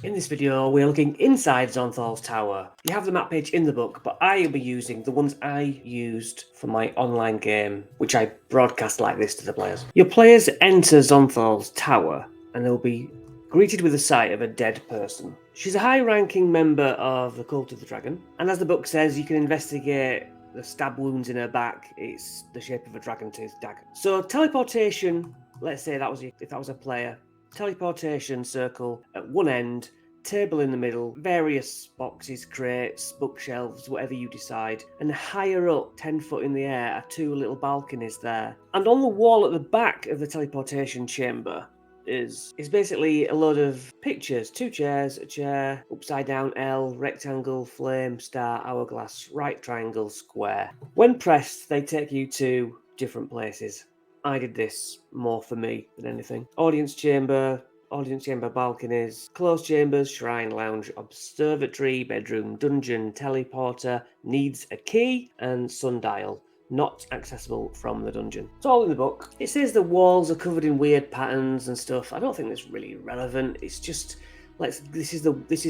In this video, we're looking inside Xonthal's tower. You have the map page in the book, but I will be using the ones I used for my online game, which I broadcast like this to the players. Your players enter Xonthal's tower, and they'll be greeted with the sight of a dead person. She's a high-ranking member of the Cult of the Dragon, and as the book says, you can investigate the stab wounds in her back. It's the shape of a dragon-toothed dagger. So teleportation, let's say if that was a player, teleportation circle at one end, table in the middle, various boxes, crates, bookshelves, whatever you decide, and higher up, 10 foot in the air, are two little balconies there. And on the wall at the back of the teleportation chamber is basically a load of pictures, two chairs, a chair, upside down L, rectangle, flame, star, hourglass, right triangle, square. When pressed, they take you to different places. I did this more for me than anything. Audience chamber balconies, closed chambers, shrine, lounge, observatory, bedroom, dungeon, teleporter, needs a key, and sundial. Not accessible from the dungeon. It's all in the book. It says the walls are covered in weird patterns and stuff. I don't think that's really relevant. It's just this is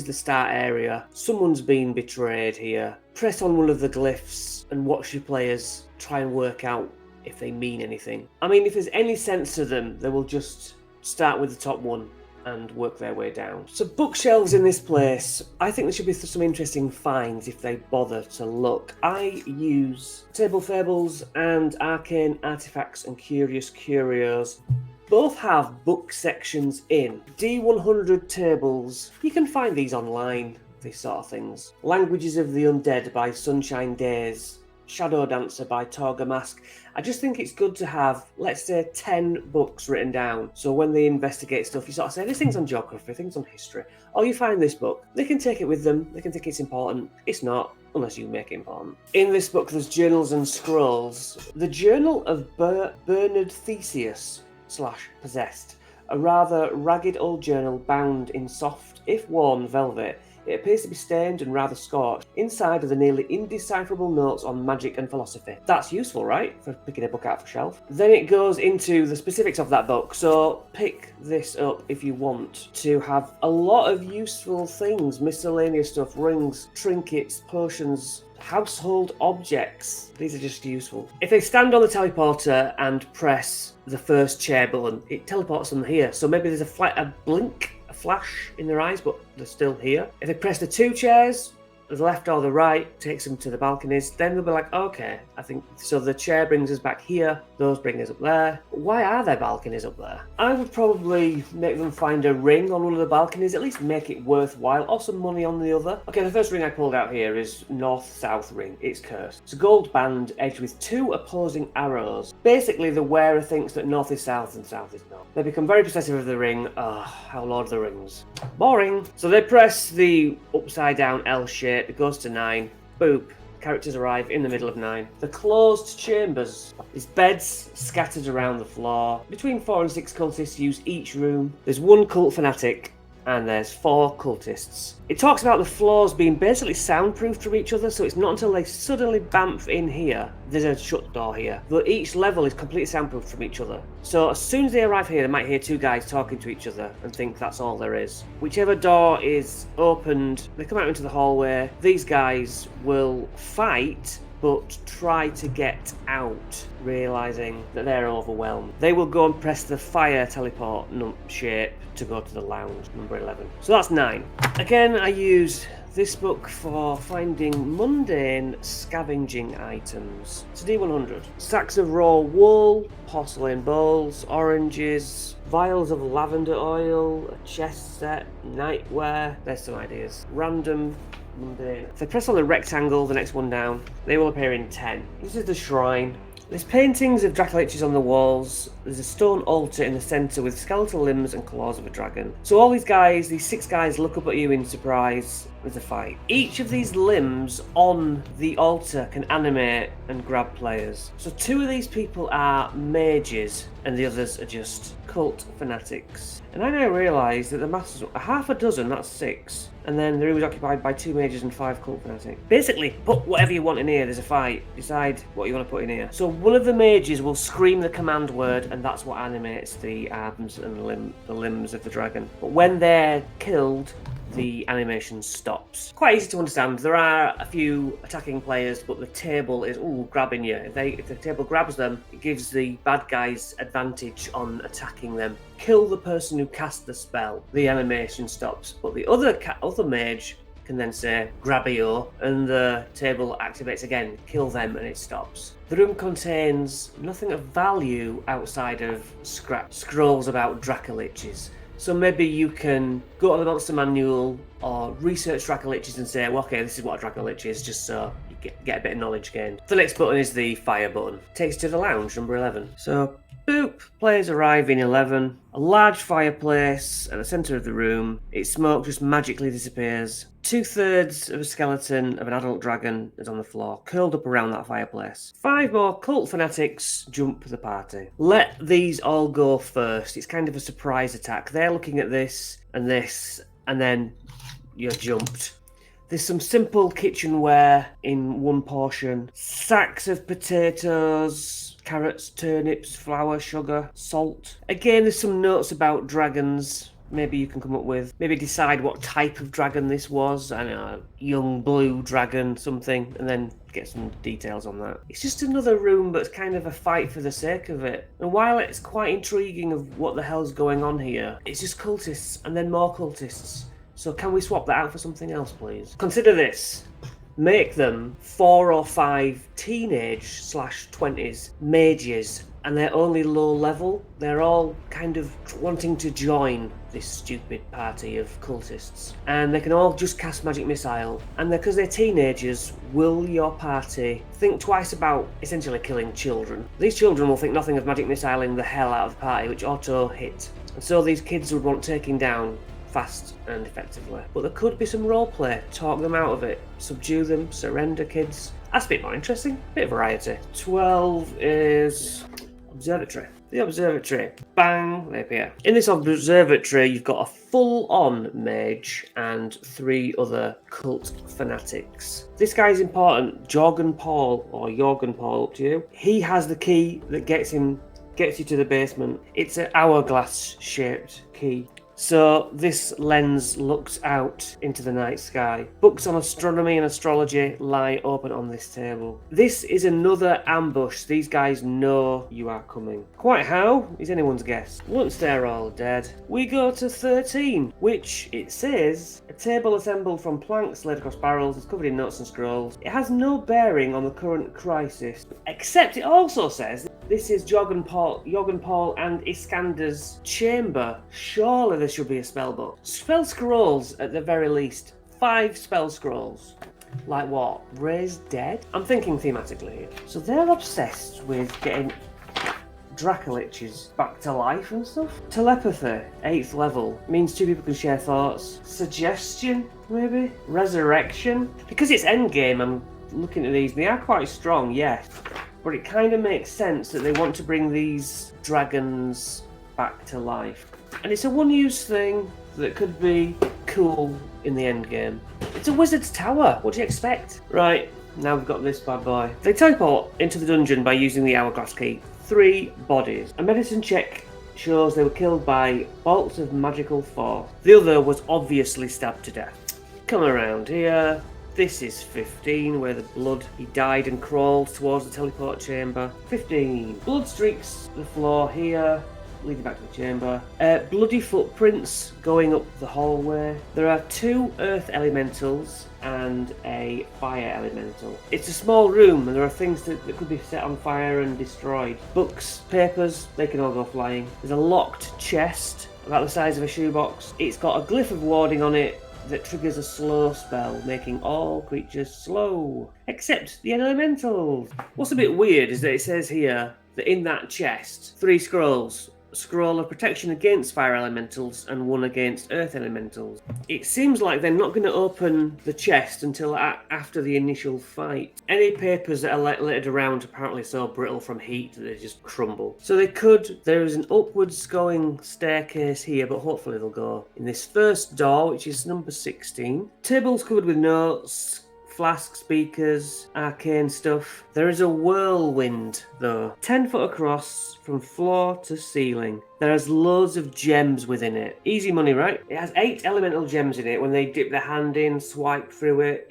the start area. Someone's been betrayed here. Press on one of the glyphs and watch your players try and work out if they mean anything. I mean, if there's any sense to them, they will just start with the top one and work their way down. So bookshelves in this place, I think there should be some interesting finds if they bother to look. I use Table Fables and Arcane Artifacts and Curious Curios. Both have book sections in. D100 tables, you can find these online, these sort of things. Languages of the Undead by Sunshine Days. Shadow Dancer by Torga Mask. I just think it's good to have, let's say, 10 books written down. So when they investigate stuff, you sort of say, this thing's on geography, things on history. Or you find this book. They can take it with them. They can think it's important. It's not, unless you make it important. In this book, there's journals and scrolls. The Journal of Bernard Theseus / Possessed. A rather ragged old journal bound in soft, if worn, velvet. It appears to be stained and rather scorched. Inside are the nearly indecipherable notes on magic and philosophy. That's useful, right? For picking a book out of a shelf. Then it goes into the specifics of that book. So pick this up if you want to have a lot of useful things. Miscellaneous stuff, rings, trinkets, potions, household objects. These are just useful. If they stand on the teleporter and press the first chair button, it teleports them here. So maybe there's a blink, a flash in their eyes, but they're still here. If they press the two chairs, the left or the right, takes them to the balconies, then they'll be like, okay, I think, so the chair brings us back here, those bring us up there. Why are there balconies up there? I would probably make them find a ring on one of the balconies, at least make it worthwhile, or some money on the other. Okay, the first ring I pulled out here is North-South ring. It's cursed. It's a gold band edged with two opposing arrows. Basically, the wearer thinks that North is South and South is North. They become very possessive of the ring. How Lord of the Rings. Boring. So they press the upside down L shape. It goes to 9. Boop. Characters arrive in the middle of 9. The closed chambers. There's beds scattered around the floor. Between 4 and 6 cultists use each room. There's one cult fanatic and there's 4 cultists. It talks about the floors being basically soundproof from each other, so it's not until they suddenly bamf in here, there's a shut door here, but each level is completely soundproof from each other. So as soon as they arrive here, they might hear two guys talking to each other and think that's all there is. Whichever door is opened, they come out into the hallway. These guys will fight, but try to get out, realising that they're overwhelmed. They will go and press the fire teleport shape to go to the lounge, number 11. So that's 9. Again, I use this book for finding mundane scavenging items. It's a D100. Sacks of raw wool, porcelain bowls, oranges, vials of lavender oil, a chest set, nightwear. There's some ideas. Random mundane. If I press on the rectangle, the next one down, they will appear in 10. This is the shrine. There's paintings of Dracoliches on the walls. There's a stone altar in the centre with skeletal limbs and claws of a dragon. So all these guys, these 6 guys, look up at you in surprise. There's a fight. Each of these limbs on the altar can animate and grab players. So 2 of these people are mages and the others are just cult fanatics. And I now realise that the master's half a dozen, that's 6. And then the room is occupied by 2 mages and 5 cult fanatics. Basically, put whatever you want in here, there's a fight. Decide what you want to put in here. So one of the mages will scream the command word, and that's what animates the arms and the limbs of the dragon. But when they're killed, the animation stops. Quite easy to understand. There are a few attacking players, but the table is grabbing you. If the table grabs them, it gives the bad guys advantage on attacking them. Kill the person who cast the spell, the animation stops. But the other mage can then say grabio, and the table activates again. Kill them and it stops. The room contains nothing of value outside of scrolls about Dracoliches. So maybe you can go to the monster manual or research Dracoliches and say, well, okay, this is what a Dracolich is, just so you get a bit of knowledge gained. The next button is the fire button. Takes you to the lounge, number 11. So, boop, players arrive in 11. A large fireplace at the centre of the room. Its smoke just magically disappears. 2/3 of a skeleton of an adult dragon is on the floor, curled up around that fireplace. 5 more cult fanatics jump the party. Let these all go first. It's kind of a surprise attack. They're looking at this, and then you're jumped. There's some simple kitchenware in one portion. Sacks of potatoes, carrots, turnips, flour, sugar, salt. Again, there's some notes about dragons. Maybe you can come up with, maybe decide what type of dragon this was. I don't know, young blue dragon, something, and then get some details on that. It's just another room, but it's kind of a fight for the sake of it. And while it's quite intriguing of what the hell's going on here, it's just cultists and then more cultists. So can we swap that out for something else, please? Consider this. Make them 4 or 5 teenage/20s mages, and they're only low level. They're all kind of wanting to join this stupid party of cultists, and they can all just cast magic missile. And because they're teenagers, will your party think twice about essentially killing children? These children will think nothing of magic missiling the hell out of the party, which auto hit. And so these kids would want taking down fast and effectively. But there could be some roleplay, talk them out of it, subdue them, surrender kids. That's a bit more interesting, bit of variety. 12 is observatory. The observatory. Bang, they appear. In this observatory, you've got a full-on mage and 3 other cult fanatics. This guy's important, Jorgen Paul, or Jorgen Paul, up to you. He has the key that gets you to the basement. It's an hourglass-shaped key. So this lens looks out into the night sky. Books on astronomy and astrology lie open on this table. This is another ambush. These guys know you are coming. Quite how is anyone's guess. Once they're all dead, we go to 13, which it says, a table assembled from planks laid across barrels is covered in notes and scrolls. It has no bearing on the current crisis, except it also says this is Jorgen Paul and Iskander's chamber. Surely there should be a spell book. Spell scrolls at the very least. 5 spell scrolls. Like what? Raise dead? I'm thinking thematically here. So they're obsessed with getting Dracoliches back to life and stuff. Telepathy, 8th level, means 2 people can share thoughts. Suggestion, maybe? Resurrection? Because it's endgame, I'm looking at these. They are quite strong, yes. But it kind of makes sense that they want to bring these dragons back to life. And it's a one-use thing that could be cool in the end game. It's a wizard's tower. What do you expect? Right, now we've got this bad boy. They teleport into the dungeon by using the hourglass key. 3 bodies. A medicine check shows they were killed by bolts of magical force. The other was obviously stabbed to death. Come around here. This is 15, where the blood, he died and crawled towards the teleport chamber. 15. Blood streaks the floor here, leading back to the chamber. Bloody footprints going up the hallway. There are 2 earth elementals and a fire elemental. It's a small room and there are things that could be set on fire and destroyed. Books, papers, they can all go flying. There's a locked chest about the size of a shoebox. It's got a glyph of warding on it that triggers a slow spell, making all creatures slow, except the elementals. What's a bit weird is that it says here that in that chest, 3 scrolls. A scroll of protection against fire elementals and 1 against earth elementals. It seems like they're not going to open the chest until after the initial fight. Any papers that are littered around apparently so brittle from heat that they just crumble. So there is an upwards going staircase here, but hopefully they'll go in this first door, which is number 16. Tables covered with notes, flask speakers, arcane stuff. There is a whirlwind though, 10 foot across from floor to ceiling. There's loads of gems within it. Easy money, right? It has 8 elemental gems in it. When they dip their hand in, swipe through it,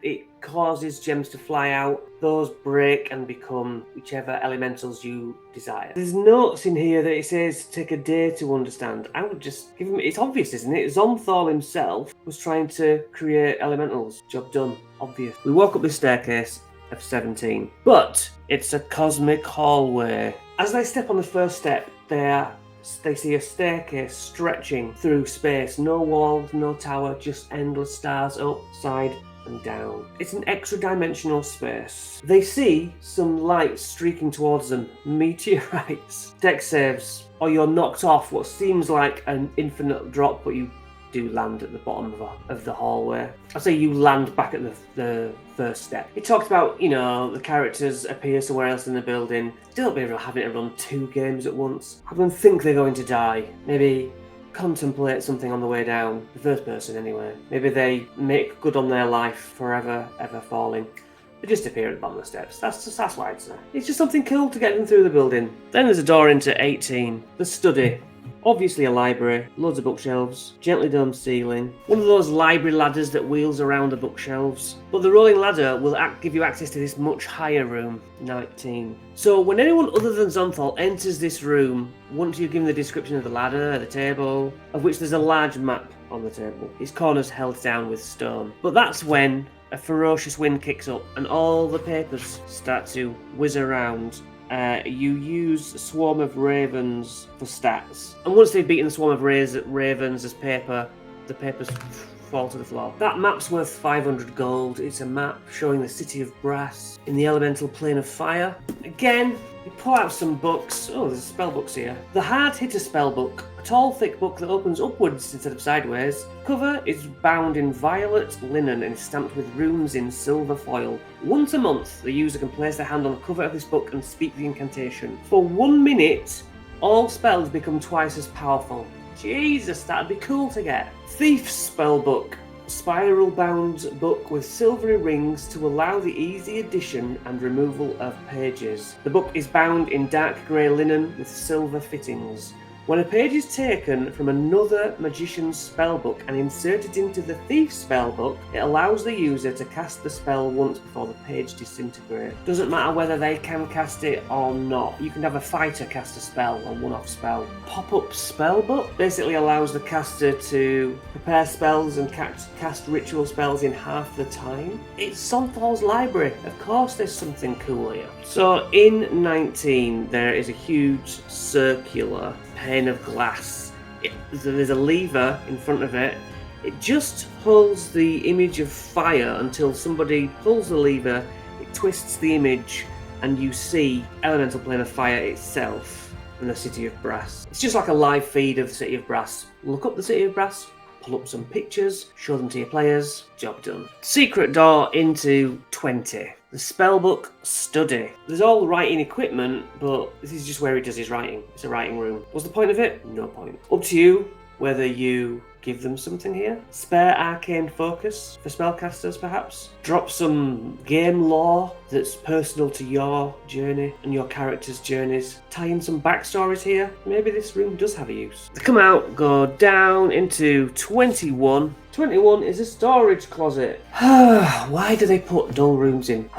it causes gems to fly out. Those break and become whichever elementals you desire. There's notes in here that it says take a day to understand. I would just give him, it's obvious, isn't it? Xonthal himself was trying to create elementals. Job done. Obvious. We walk up this staircase of 17, but it's a cosmic hallway. As they step on the first step, they see a staircase stretching through space. No walls, no tower, just endless stars up, side and down. It's an extra dimensional space. They see some lights streaking towards them. Meteorites. Deck saves, or you're knocked off what seems like an infinite drop, but you do land at the bottom of the hallway. I say you land back at the first step. It talks about, you know, the characters appear somewhere else in the building. Don't be having to run 2 games at once. Have them think they're going to die. Maybe contemplate something on the way down. The first person anyway. Maybe they make good on their life forever, ever falling. They just appear at the bottom of the steps. That's why it's there. It's just something cool to get them through the building. Then there's a door into 18. The study. Obviously a library, loads of bookshelves, gently domed ceiling. One of those library ladders that wheels around the bookshelves. But the rolling ladder will give you access to this much higher room, 19. So when anyone other than Xonthal enters this room, once you've given the description of the ladder, the table, of which there's a large map on the table, its corners held down with stone. But that's when a ferocious wind kicks up and all the papers start to whiz around. You use a swarm of ravens for stats. And once they've beaten the swarm of ravens as paper, the papers fall to the floor. That map's worth 500 gold. It's a map showing the city of Brass in the elemental plane of fire. Again, you pull out some books. Oh, there's spell books here. The Hard Hitter spell book. A tall, thick book that opens upwards instead of sideways. Cover is bound in violet linen and stamped with runes in silver foil. Once a month, the user can place their hand on the cover of this book and speak the incantation. For 1 minute, all spells become twice as powerful. Jesus, that'd be cool to get. Thief's spellbook. Spiral-bound book with silvery rings to allow the easy addition and removal of pages. The book is bound in dark grey linen with silver fittings. When a page is taken from another magician's spellbook and inserted into the thief's spellbook, it allows the user to cast the spell once before the page disintegrates. Doesn't matter whether they can cast it or not. You can have a fighter cast a spell, a one-off spell. Pop-up spellbook basically allows the caster to prepare spells and cast ritual spells in half the time. It's Xonthal's library. Of course there's something cool here. So in 19, there is a huge circular pane of glass. There's a lever in front of it. It just holds the image of fire until somebody pulls the lever, it twists the image, and you see elemental plane of fire itself in the city of Brass. It's just like a live feed of the city of Brass. Look up the city of Brass, pull up some pictures, show them to your players, job done. Secret door into 20. The spellbook study. There's all writing equipment, but this is just where he does his writing. It's a writing room. What's the point of it? No point. Up to you whether you give them something here. Spare arcane focus for spellcasters, perhaps. Drop some game lore that's personal to your journey and your character's journeys. Tie in some backstories here. Maybe this room does have a use. They come out, go down into 21. 21 is a storage closet. Why do they put dull rooms in?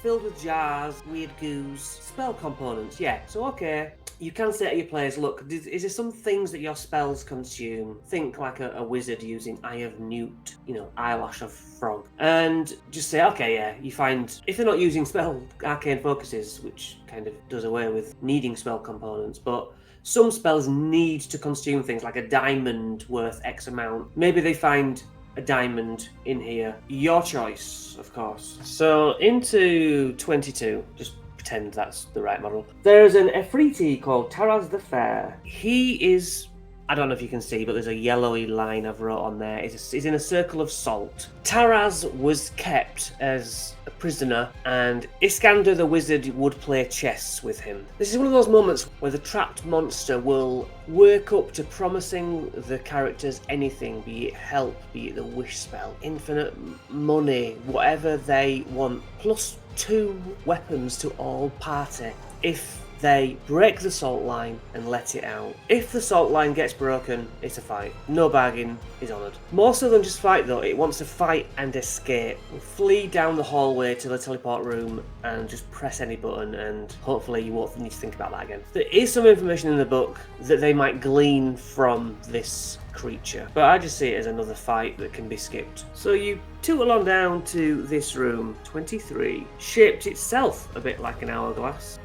Filled with jars, weird goos, spell components. Yeah, so okay. You can say to your players, look, is there some things that your spells consume? Think like a wizard using Eye of Newt, you know, eyelash of frog. And just say, okay, yeah, you find, if they're not using spell arcane focuses, which kind of does away with needing spell components, but some spells need to consume things like a diamond worth X amount. Maybe they find a diamond in here. Your choice, of course. So into 22, just pretend that's the right model. There's an Efreeti called Taraz the Fair. He is I don't know if you can see, but there's a yellowy line I've wrote on there. It's in a circle of salt. Taraz was kept as a prisoner, and Iskander the wizard would play chess with him. This is one of those moments where the trapped monster will work up to promising the characters anything, be it help, be it the wish spell, infinite money, whatever they want, plus 2 weapons to all party if they break the salt line and let it out. If the salt line gets broken, it's a fight. No bargain is honoured. More so than just fight though, it wants to fight and escape. Flee down the hallway to the teleport room and just press any button, and hopefully you won't need to think about that again. There is some information in the book that they might glean from this creature, but I just see it as another fight that can be skipped. So you tootle on down to this room, 23, shaped itself a bit like an hourglass.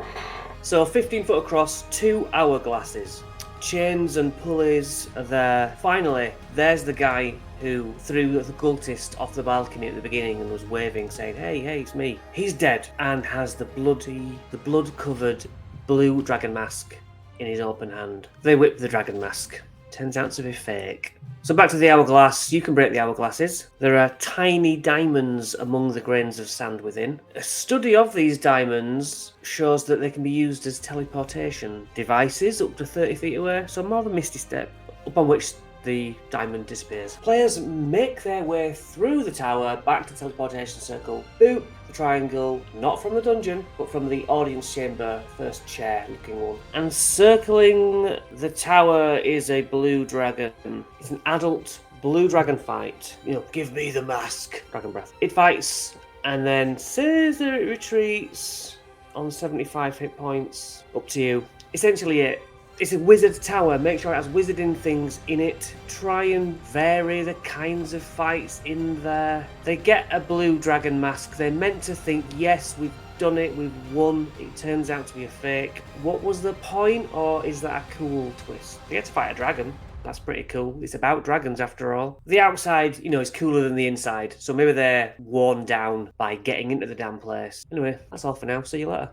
So 15 foot across, 2 hourglasses. Chains and pulleys are there. Finally, there's the guy who threw the cultist off the balcony at the beginning and was waving, saying, hey, it's me. He's dead and has the blood-covered blue dragon mask in his open hand. They whip the dragon mask. Turns out to be fake. So back to the hourglass. You can break the hourglasses. There are tiny diamonds among the grains of sand within. A study of these diamonds shows that they can be used as teleportation devices up to 30 feet away, so more of a misty step, upon which the diamond disappears. Players make their way through the tower back to the teleportation circle. Boop the triangle, not from the dungeon, but from the audience chamber, first chair looking one. And circling the tower is a blue dragon. It's an adult blue dragon fight. Give me the mask. Dragon breath. It fights and then says that it retreats on 75 hit points. Up to you. Essentially it's a wizard tower. Make sure it has wizarding things in it. Try and vary the kinds of fights in there. They get a blue dragon mask. They're meant to think, yes, we've done it, we've won. It turns out to be a fake. What was the point, or is that a cool twist? They get to fight a dragon. That's pretty cool. It's about dragons after all. The outside, is cooler than the inside. So maybe they're worn down by getting into the damn place. Anyway, that's all for now. See you later.